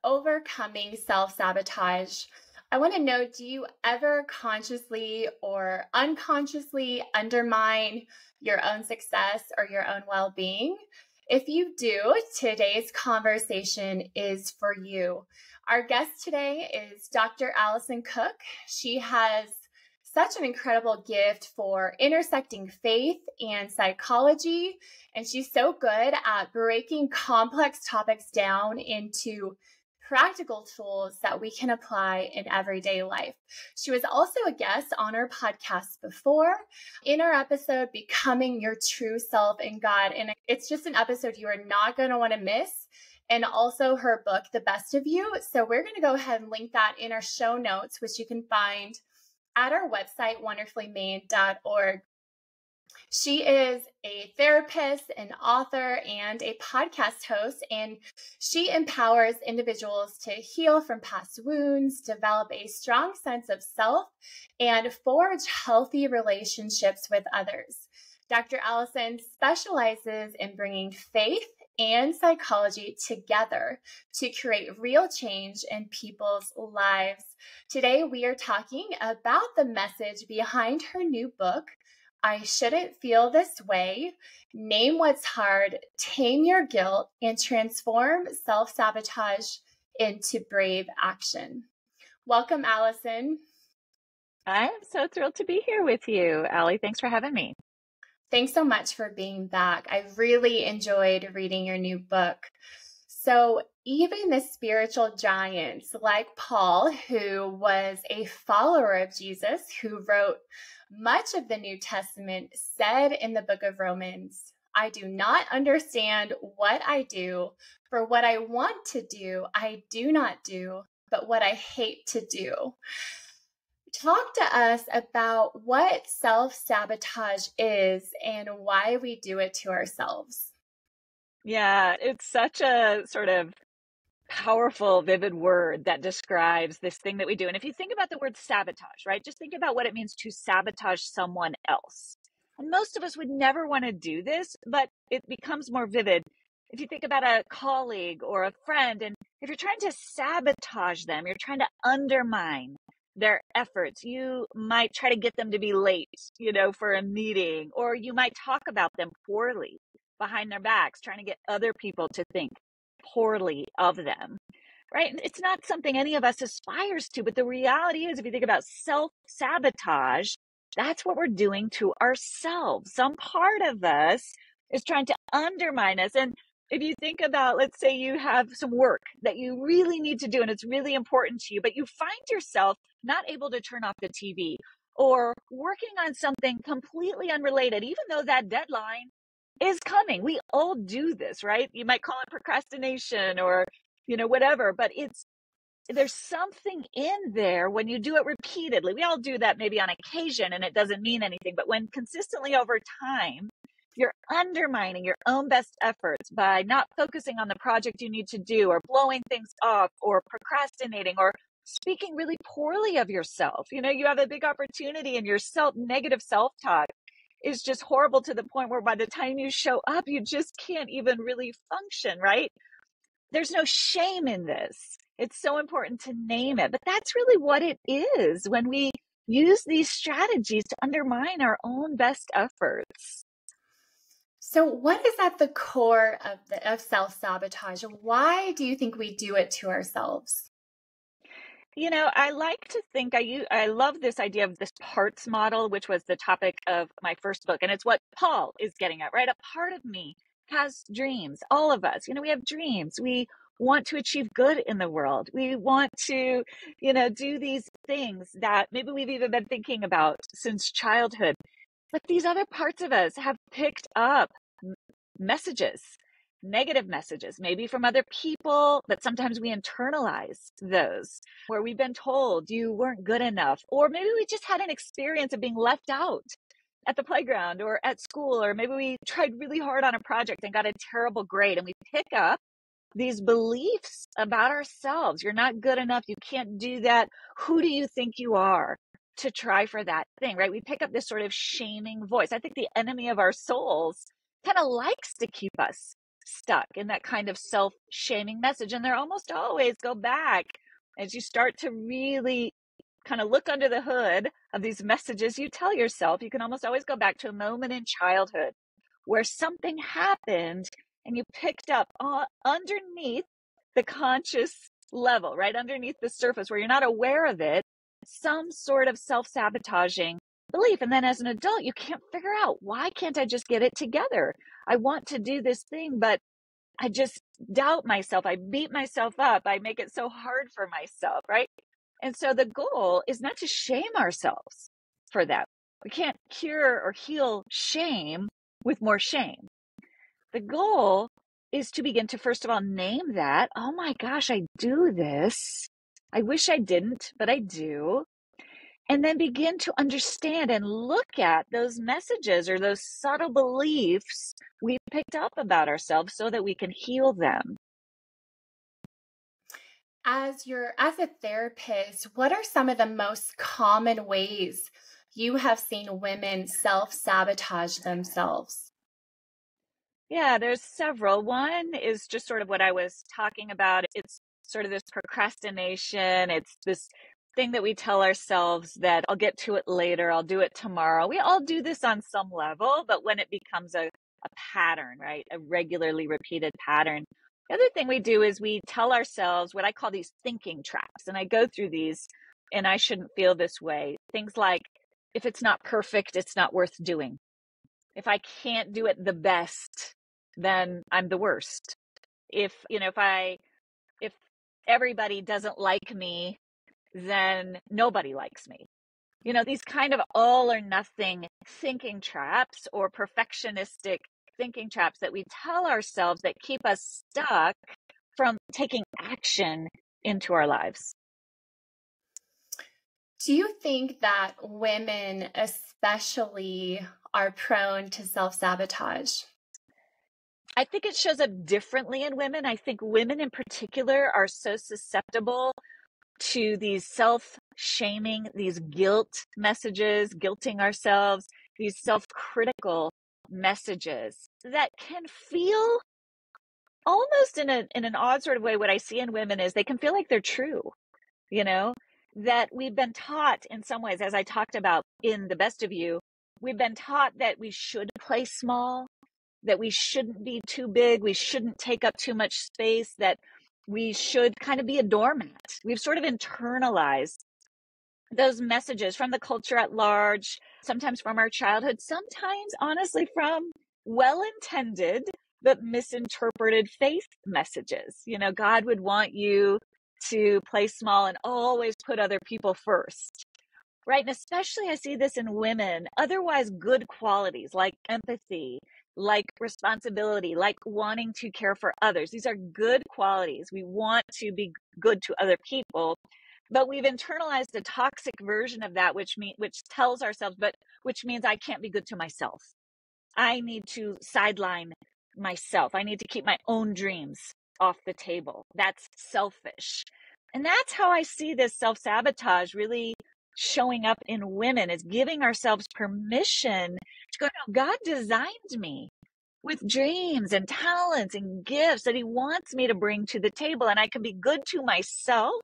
overcoming self-sabotage. I want to know, do you ever consciously or unconsciously undermine your own success or your own well-being? If you do, today's conversation is for you. Our guest today is Dr. Alison Cook. She has such an incredible gift for intersecting faith and psychology, and she's so good at breaking complex topics down into practical tools that we can apply in everyday life. She was also a guest on our podcast before in our episode, Becoming Your True Self in God. And it's just an episode you are not going to want to miss. And also her book, The Best of You. So we're going to go ahead and link that in our show notes, which you can find at our website, wonderfullymade.org. She is a therapist, an author, and a podcast host, and she empowers individuals to heal from past wounds, develop a strong sense of self, and forge healthy relationships with others. Dr. Alison specializes in bringing faith and psychology together to create real change in people's lives. Today, we are talking about the message behind her new book, I Shouldn't Feel This Way, Name What's Hard, Tame Your Guilt, and Transform Self-Sabotage into Brave Action. Welcome, Alison. I'm so thrilled to be here with you, Allie. Thanks for having me. Thanks so much for being back. I really enjoyed reading your new book. So even the spiritual giants like Paul, who was a follower of Jesus, who wrote much of the New Testament, said in the book of Romans, I do not understand what I do, for what I want to do, I do not do, but what I hate to do. Talk to us about what self-sabotage is and why we do it to ourselves. Yeah, it's such a sort of powerful, vivid word that describes this thing that we do. And if you think about the word sabotage, right, just think about what it means to sabotage someone else. And most of us would never want to do this, but it becomes more vivid if you think about a colleague or a friend. And if you're trying to sabotage them, you're trying to undermine their efforts. You might try to get them to be late, for a meeting, or you might talk about them poorly behind their backs, trying to get other people to think poorly of them, right? It's not something any of us aspires to, but the reality is, if you think about self-sabotage, that's what we're doing to ourselves. Some part of us is trying to undermine us. And if you think about, let's say you have some work that you really need to do and it's really important to you, but you find yourself not able to turn off the TV or working on something completely unrelated, even though that deadline is coming. We all do this, right? You might call it procrastination or, whatever, but there's something in there when you do it repeatedly. We all do that maybe on occasion and it doesn't mean anything, but when consistently over time, you're undermining your own best efforts by not focusing on the project you need to do, or blowing things off, or procrastinating, or speaking really poorly of yourself. You have a big opportunity, and your negative self-talk is just horrible to the point where by the time you show up, you just can't even really function, right? There's no shame in this. It's so important to name it, but that's really what it is when we use these strategies to undermine our own best efforts. So what is at the core of self-sabotage? Why do you think we do it to ourselves? I like to think I love this idea of this parts model, which was the topic of my first book. And it's what Paul is getting at, right? A part of me has dreams. All of us, we have dreams. We want to achieve good in the world. We want to, do these things that maybe we've even been thinking about since childhood. But these other parts of us have picked up messages, negative messages, maybe from other people, but sometimes we internalize those where we've been told you weren't good enough, or maybe we just had an experience of being left out at the playground or at school, or maybe we tried really hard on a project and got a terrible grade, and we pick up these beliefs about ourselves. You're not good enough. You can't do that. Who do you think you are to try for that thing, right? We pick up this sort of shaming voice. I think the enemy of our souls kind of likes to keep us stuck in that kind of self-shaming message. And they're almost always go back as you start to really kind of look under the hood of these messages you tell yourself. You can almost always go back to a moment in childhood where something happened and you picked up underneath the conscious level, right underneath the surface where you're not aware of it, some sort of self-sabotaging belief. And then as an adult, you can't figure out, why can't I just get it together? I want to do this thing, but I just doubt myself. I beat myself up. I make it so hard for myself, right? And so the goal is not to shame ourselves for that. We can't cure or heal shame with more shame. The goal is to begin to, first of all, name that, oh my gosh, I do this. I wish I didn't, but I do. And then begin to understand and look at those messages or those subtle beliefs we picked up about ourselves so that we can heal them. As a therapist, what are some of the most common ways you have seen women self-sabotage themselves? Yeah, there's several. One is just sort of what I was talking about. It's sort of this procrastination. It's this thing that we tell ourselves that I'll get to it later, I'll do it tomorrow. We all do this on some level, but when it becomes a pattern, right? A regularly repeated pattern. The other thing we do is we tell ourselves what I call these thinking traps. And I go through these, and I shouldn't feel this way. Things like, if it's not perfect, it's not worth doing. If I can't do it the best, then I'm the worst. If if everybody doesn't like me, then nobody likes me. These kind of all or nothing thinking traps or perfectionistic thinking traps that we tell ourselves that keep us stuck from taking action into our lives. Do you think that women especially are prone to self-sabotage? I think it shows up differently in women. I think women in particular are so susceptible to these self-shaming, these guilt messages, guilting ourselves, these self-critical messages that can feel almost in an odd sort of way. What I see in women is they can feel like they're true, you know, that we've been taught in some ways, as I talked about in The Best of You, we've been taught that we should play small, that we shouldn't be too big, we shouldn't take up too much space, that we should kind of be a doormat. We've sort of internalized those messages from the culture at large, sometimes from our childhood, sometimes honestly from well-intended but misinterpreted faith messages. God would want you to play small and always put other people first. Right. And especially I see this in women, otherwise good qualities like empathy, like responsibility, like wanting to care for others. These are good qualities. We want to be good to other people, but we've internalized a toxic version of that, which tells ourselves, but which means I can't be good to myself. I need to sideline myself. I need to keep my own dreams off the table. That's selfish. And that's how I see this self-sabotage really showing up in women, is giving ourselves permission to go, no, God designed me with dreams and talents and gifts that he wants me to bring to the table. And I can be good to myself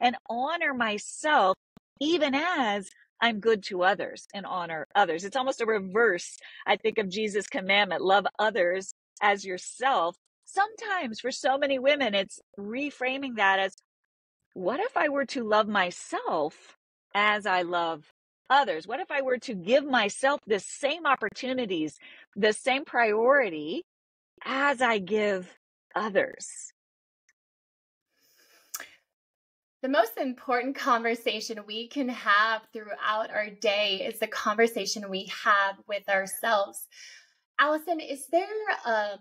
and honor myself even as I'm good to others and honor others. It's almost a reverse, I think, of Jesus' commandment, love others as yourself. Sometimes for so many women, it's reframing that as, what if I were to love myself as I love others? What if I were to give myself the same opportunities, the same priority as I give others? The most important conversation we can have throughout our day is the conversation we have with ourselves. Alison, is there a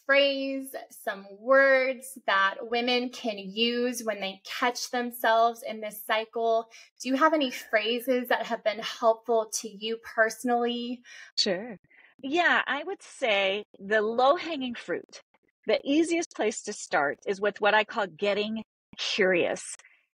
phrase, some words that women can use when they catch themselves in this cycle? Do you have any phrases that have been helpful to you personally? Sure. Yeah, I would say the low-hanging fruit, the easiest place to start is with what I call getting curious.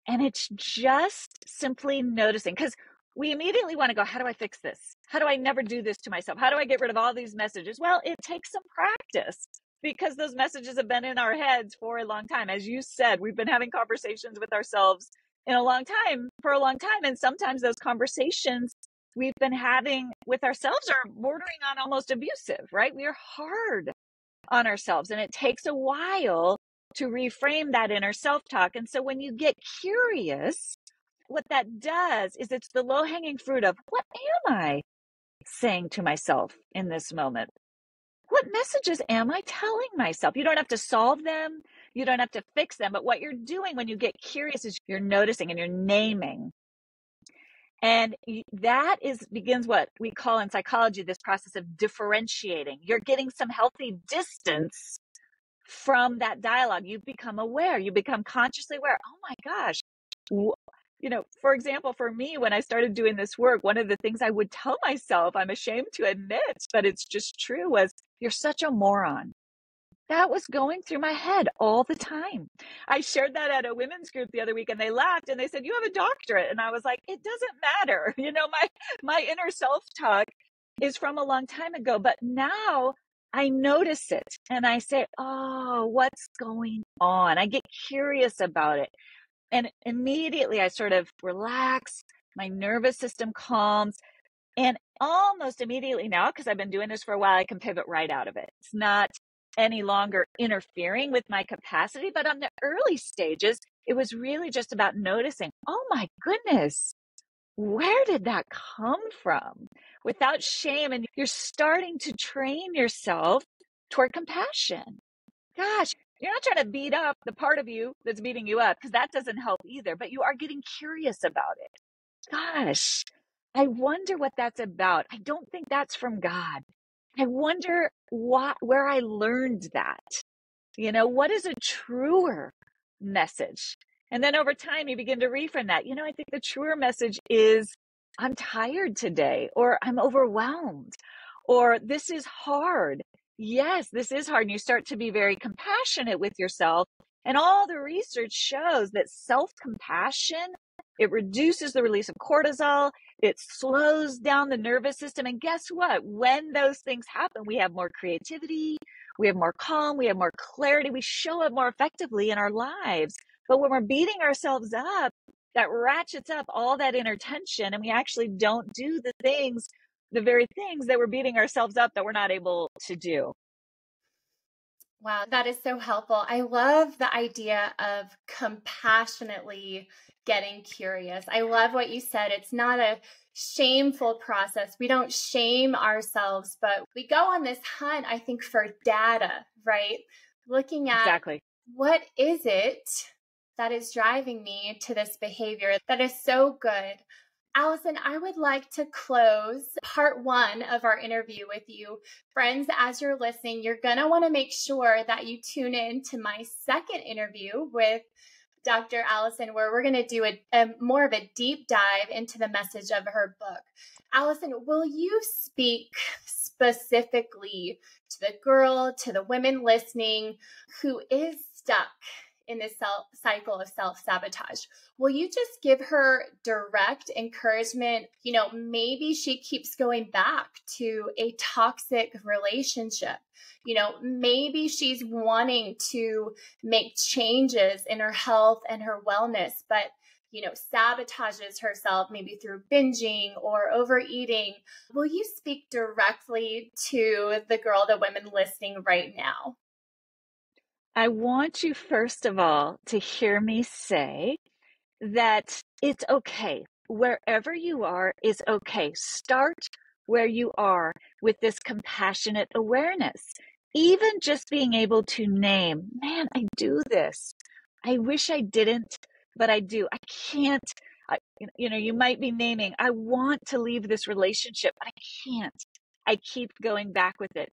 And it's just simply noticing, because we immediately want to go, how do I fix this? How do I never do this to myself? How do I get rid of all these messages? Well, it takes some practice. because those messages have been in our heads for a long time. As you said, we've been having conversations with ourselves for a long time. And sometimes those conversations we've been having with ourselves are bordering on almost abusive, right? We are hard on ourselves, and it takes a while to reframe that inner self-talk. And so when you get curious, what that does is it's the low-hanging fruit of, what am I saying to myself in this moment? What messages am I telling myself? You don't have to solve them. You don't have to fix them. But what you're doing when you get curious is you're noticing and you're naming. And that begins what we call in psychology this process of differentiating. You're getting some healthy distance from that dialogue. You become aware. You become consciously aware. Oh my gosh. For example, for me, when I started doing this work, one of the things I would tell myself, I'm ashamed to admit, but it's just true, was, you're such a moron. That was going through my head all the time. I shared that at a women's group the other week, and they laughed and they said, "You have a doctorate." And I was like, it doesn't matter. My inner self-talk is from a long time ago, but now I notice it and I say, oh, what's going on? I get curious about it. And immediately I sort of relax, my nervous system calms, and almost immediately now, because I've been doing this for a while, I can pivot right out of it. It's not any longer interfering with my capacity, but on the early stages, it was really just about noticing, oh my goodness, where did that come from? Without shame, and you're starting to train yourself toward compassion. Gosh, you're not trying to beat up the part of you that's beating you up, because that doesn't help either, but you are getting curious about it. Gosh, I wonder what that's about. I don't think that's from God. I wonder where I learned that. What is a truer message? And then over time, you begin to reframe that. I think the truer message is, I'm tired today, or I'm overwhelmed, or this is hard. Yes, this is hard. And you start to be very compassionate with yourself. And all the research shows that self-compassion, it reduces the release of cortisol. It slows down the nervous system. And guess what? When those things happen, we have more creativity, we have more calm, we have more clarity, we show up more effectively in our lives. But when we're beating ourselves up, that ratchets up all that inner tension, and we actually don't do the very things that we're beating ourselves up that we're not able to do. Wow, that is so helpful. I love the idea of compassionately getting curious. I love what you said. It's not a shameful process. We don't shame ourselves, but we go on this hunt, I think, for data, right? Looking at Exactly. What is it that is driving me to this behavior that is so good. Alison, I would like to close part one of our interview with you. Friends, as you're listening, you're going to want to make sure that you tune in to my second interview with Dr. Alison, where we're going to do a more of a deep dive into the message of her book. Alison, will you speak specifically to the girl, to the women listening who is stuck in this cycle of self-sabotage? Will you just give her direct encouragement? Maybe she keeps going back to a toxic relationship. Maybe she's wanting to make changes in her health and her wellness, but sabotages herself maybe through binging or overeating. Will you speak directly to the women listening right now? I want you, first of all, to hear me say that it's okay. Wherever you are is okay. Start where you are with this compassionate awareness. Even just being able to name, man, I do this. I wish I didn't, but I do. I can't. You might be naming, I want to leave this relationship, but I can't. I keep going back with it.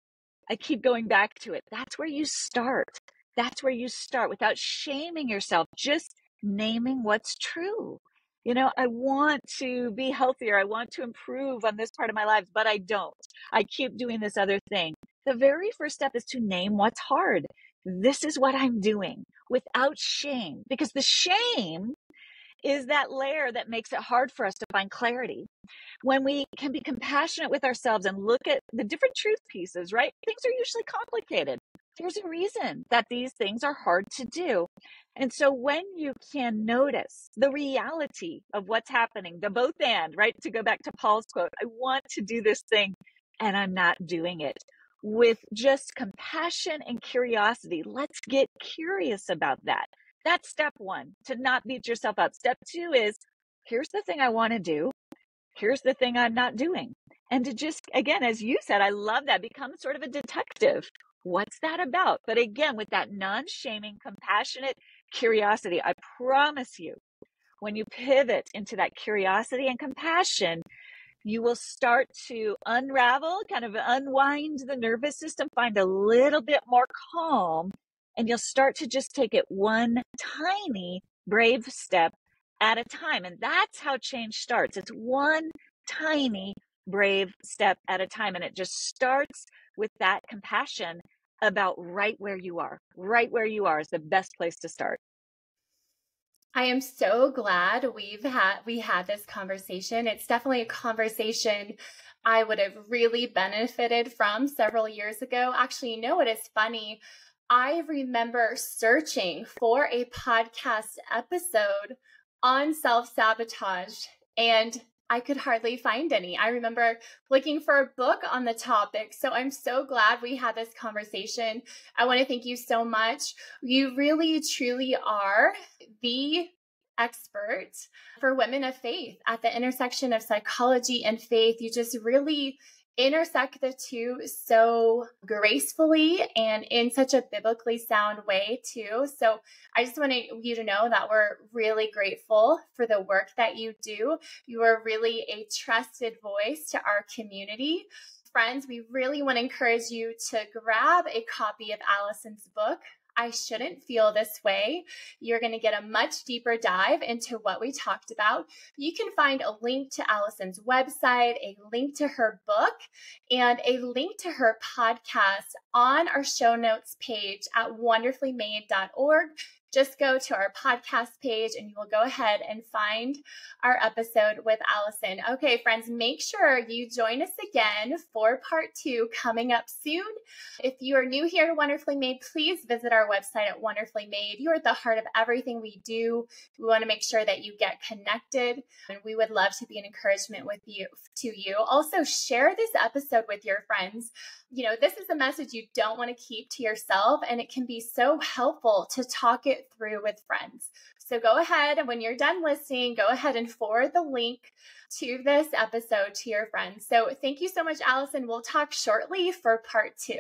I keep going back to it. That's where you start. That's where you start without shaming yourself, just naming what's true. I want to be healthier. I want to improve on this part of my life, but I don't. I keep doing this other thing. The very first step is to name what's hard. This is what I'm doing without shame, because the shame is that layer that makes it hard for us to find clarity. When we can be compassionate with ourselves and look at the different truth pieces, right? Things are usually complicated. There's a reason that these things are hard to do. And so when you can notice the reality of what's happening, the both and, right? To go back to Paul's quote, I want to do this thing and I'm not doing it. With just compassion and curiosity, let's get curious about that. That's step one, to not beat yourself up. Step two is, here's the thing I want to do. Here's the thing I'm not doing. And to just, again, as you said, I love that, become sort of a detective. What's that about? But again, with that non-shaming, compassionate curiosity, I promise you, when you pivot into that curiosity and compassion, you will start to unravel, kind of unwind the nervous system, find a little bit more calm, and you'll start to just take it one tiny brave step at a time. And that's how change starts. It's one tiny brave step at a time. And it just starts with that compassion about right where you are. Right where you are is the best place to start. I am so glad we had this conversation. It's definitely a conversation I would have really benefited from several years ago. Actually, you know what is funny? I remember searching for a podcast episode on self-sabotage, and I could hardly find any. I remember looking for a book on the topic. So I'm so glad we had this conversation. I want to thank you so much. You really, truly are the expert for women of faith at the intersection of psychology and faith. You just really intersect the two so gracefully and in such a biblically sound way too. So I just want you to know that we're really grateful for the work that you do. You are really a trusted voice to our community. Friends, we really want to encourage you to grab a copy of Alison's book, I Shouldn't Feel This Way. You're going to get a much deeper dive into what we talked about. You can find a link to Alison's website, a link to her book, and a link to her podcast on our show notes page at wonderfullymade.org. Just go to our podcast page and you will go ahead and find our episode with Alison. Okay, friends, make sure you join us again for part 2 coming up soon. If you are new here to Wonderfully Made, please visit our website at Wonderfully Made. You are at the heart of everything we do. We want to make sure that you get connected, and we would love to be an encouragement to you. Also, share this episode with your friends. You know, this is a message you don't want to keep to yourself, and it can be so helpful to talk it through with friends. So go ahead, and when you're done listening, go ahead and forward the link to this episode to your friends. So thank you so much, Alison. We'll talk shortly for part 2.